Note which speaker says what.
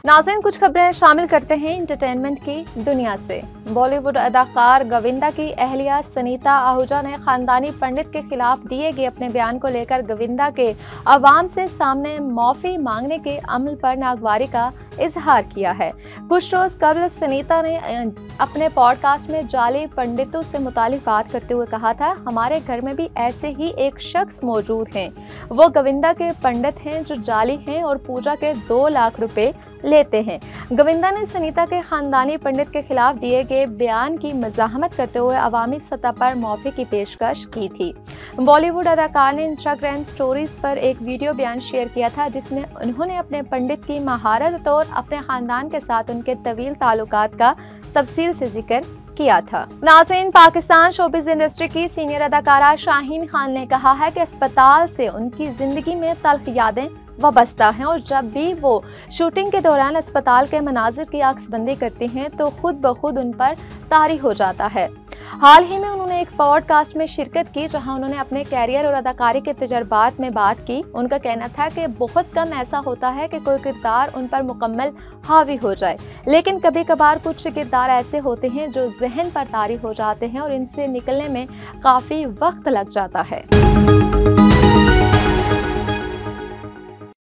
Speaker 1: नाज़रीन, कुछ खबरें शामिल करते हैं एंटरटेनमेंट की दुनिया से। बॉलीवुड अदाकार गोविंदा की अहलिया सनीता आहूजा ने खानदानी पंडित के खिलाफ दिए गए अपने बयान को लेकर गोविंदा के अवाम से सामने माफी मांगने के अमल पर नागवारी का इजहार किया है। कुछ रोज कबल सनीता ने अपने पॉडकास्ट में जाली पंडितों से मुतालिक बात करते हुए कहा था, हमारे घर में भी ऐसे ही एक शख्स मौजूद हैं। वो गोविंदा के पंडित हैं जो जाली हैं और पूजा के 2 लाख रुपए लेते हैं। गोविंदा ने सनीता के खानदानी पंडित के खिलाफ दिए गए बयान की मज़ाहमत करते हुए अवामी सतह पर माफी की पेशकश की थी। बॉलीवुड अदाकार ने इंस्टाग्राम स्टोरीज पर एक वीडियो बयान शेयर किया था जिसमें उन्होंने अपने पंडित की महारत और अपने खानदान के साथ उनके तवील ताल्लुकात का तफसील से जिक्र किया था। नाज़रीन, पाकिस्तान शोबिज़ इंडस्ट्री की सीनियर अदाकारा शाहीन खान ने कहा है कि अस्पताल से उनकी जिंदगी में तल्ख यादें वाबस्ता हैं और जब भी वो शूटिंग के दौरान अस्पताल के मनाजिर की अक्सबंदी करती हैं तो खुद ब खुद उन पर तारी हो जाता है। हाल ही में उन्होंने एक पॉडकास्ट में शिरकत की जहां उन्होंने अपने कैरियर और अदाकारी के तजुर्बात में बात की। उनका कहना था कि बहुत कम ऐसा होता है कि कोई किरदार उन पर मुकम्मल हावी हो जाए, लेकिन कभी कभार कुछ किरदार ऐसे होते हैं जो जहन पर तारी हो जाते हैं और इनसे निकलने में काफ़ी वक्त लग जाता है।